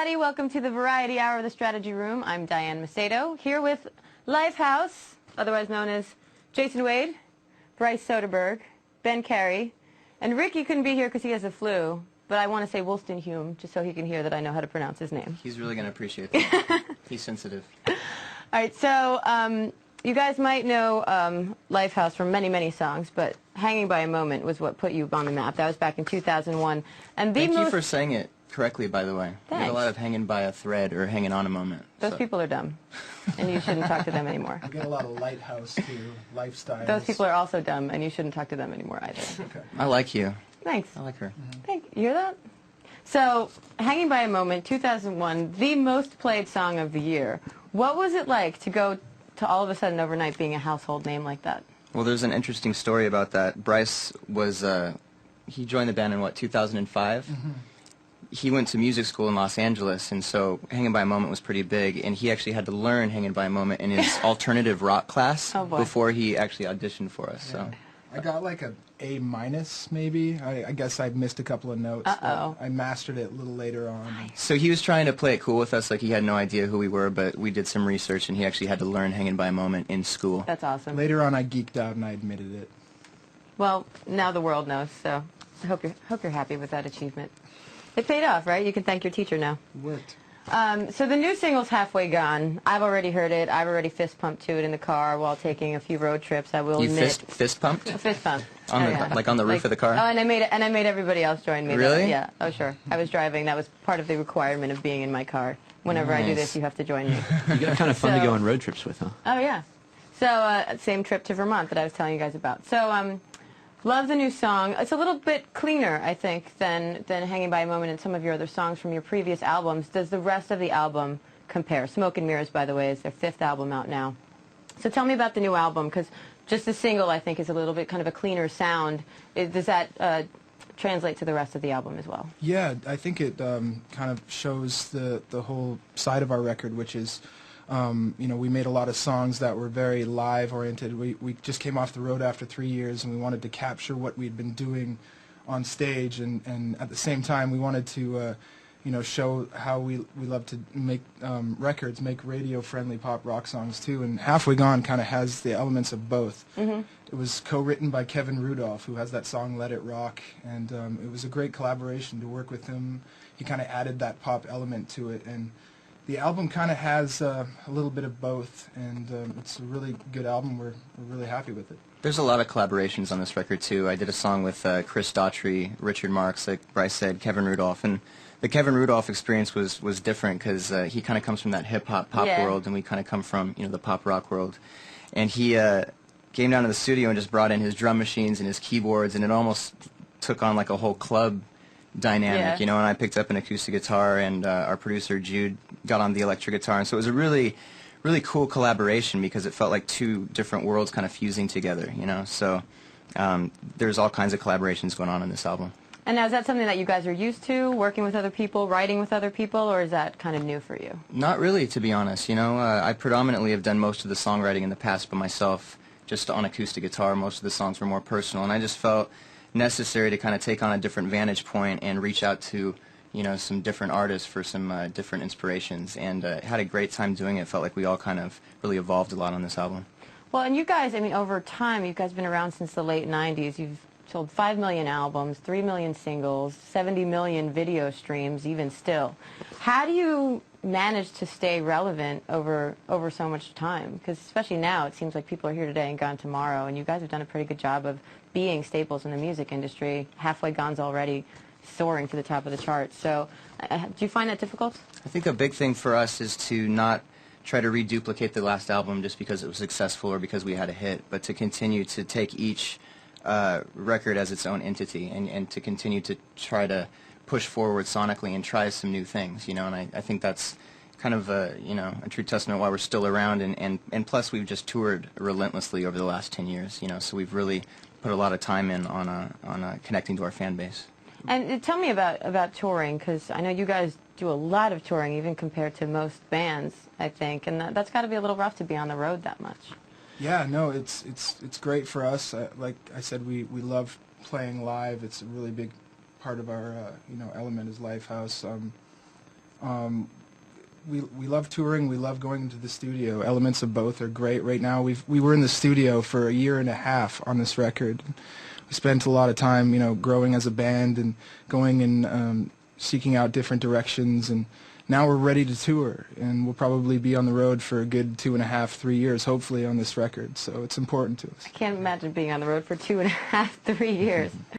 everybody. Welcome to the Variety Hour of the Strategy Room. I'm Diane Macedo, here with Lifehouse, otherwise known as Jason Wade, Bryce Soderberg, Ben Carey, and Ricky couldn't be here because he has the flu, but I want to say Woolstenhume, just so he can hear that I know how to pronounce his name. He's really going to appreciate that. He's sensitive. All right, so you guys might know Lifehouse from many, many songs, but Hanging by a Moment was what put you on the map. That was back in 2001. And Thank you for saying it correctly, by the way. Thanks. We have a lot of hanging by a thread or hanging on a moment. Those people are dumb, and you shouldn't talk to them anymore. I get a lot of Lighthouse, too, lifestyles. Those people are also dumb, and you shouldn't talk to them anymore either. Okay. I like you. Thanks. I like her. Thank you. Hear that? So, Hanging by a Moment, 2001, the most played song of the year. What was it like to go to all of a sudden overnight being a household name like that? Well, there's an interesting story about that. Bryce was, he joined the band in, what, 2005? Mm-hmm. He went to music school in Los Angeles, and so Hanging by a Moment was pretty big, and he actually had to learn Hanging by a Moment in his alternative rock class before he actually auditioned for us. Yeah. So I got like a A-, maybe. I guess I missed a couple of notes. Uh-oh. I mastered it a little later on. So he was trying to play it cool with us, like he had no idea who we were, but we did some research, and he actually had to learn Hanging by a Moment in school. That's awesome. Later on, I geeked out and I admitted it. Well, now the world knows, so I hope you're happy with that achievement. It paid off, right? You can thank your teacher now. It worked. So the new single's halfway gone. I've already heard it. I've already fist pumped to it in the car while taking a few road trips. I will admit. Fist pumped? A fist pump. On like on the roof of the car? Oh, and I made everybody else join me. Really? Yeah. Oh, sure. I was driving. That was part of the requirement of being in my car. Whenever I do this, you have to join me. You got kind of fun to go on road trips with, huh? Oh yeah. So same trip to Vermont that I was telling you guys about. So love the new song. It's a little bit cleaner, I think, than Hanging by a Moment and some of your other songs from your previous albums. Does the rest of the album compare? Smoke and Mirrors, by the way, is their 5th album out now. So tell me about the new album, because just the single, I think, is a little bit kind of a cleaner sound. Does that translate to the rest of the album as well? Yeah, I think it kind of shows the whole side of our record, which is, you know, we made a lot of songs that were very live-oriented. We just came off the road after 3 years, and we wanted to capture what we'd been doing on stage, and at the same time, we wanted to, you know, show how we love to make records, make radio-friendly pop rock songs, too, and Halfway Gone kind of has the elements of both. Mm-hmm. It was co-written by Kevin Rudolph, who has that song Let It Rock, and it was a great collaboration to work with him. He kind of added that pop element to it, and the album kind of has a little bit of both, and it's a really good album. We're really happy with it. There's a lot of collaborations on this record, too. I did a song with Chris Daughtry, Richard Marx, like Bryce said, Kevin Rudolph, and the Kevin Rudolph experience was different because he kind of comes from that hip-hop pop world, and we kind of come from, you know, the pop rock world. And he came down to the studio and just brought in his drum machines and his keyboards, and it almost took on like a whole club dynamic, you know, and I picked up an acoustic guitar, and our producer Jude got on the electric guitar, and so it was a really cool collaboration because it felt like two different worlds kind of fusing together, you know, so there's all kinds of collaborations going on in this album. And now, is that something that you guys are used to, working with other people, writing with other people, or is that kind of new for you? Not really, to be honest, you know. I predominantly have done most of the songwriting in the past by myself, just on acoustic guitar. Most of the songs were more personal, and I just felt necessary to kind of take on a different vantage point and reach out to, you know, some different artists for some different inspirations, and had a great time doing it. Felt like we all kind of really evolved a lot on this album. Well, and you guys, I mean, over time, you guys have been around since the late 90s. You've sold 5 million albums, 3 million singles, 70 million video streams, even still. How do you manage to stay relevant over so much time? Because especially now, it seems like people are here today and gone tomorrow, and you guys have done a pretty good job of being staples in the music industry. Halfway Gone's already soaring to the top of the charts. So do you find that difficult? I think a big thing for us is to not try to reduplicate the last album just because it was successful or because we had a hit, but to continue to take each record as its own entity, and to continue to try to push forward sonically and try some new things, you know, and I think that's kind of a, you know, a true testament why we're still around, and plus we've just toured relentlessly over the last 10 years, you know, so we've really put a lot of time in on connecting to our fan base. And tell me about touring, because I know you guys do a lot of touring, even compared to most bands, I think, and that's got to be a little rough to be on the road that much. Yeah, no, it's great for us. Like I said, we love playing live. It's a really big part of our you know, element is Lifehouse. We love touring. We love going into the studio. Elements of both are great. Right now, we were in the studio for a year and a half on this record. We spent a lot of time, growing as a band and going and seeking out different directions. And now we're ready to tour, and we'll probably be on the road for a good 2.5, 3 years, hopefully, on this record. So it's important to us. I can't imagine being on the road for 2.5, 3 years.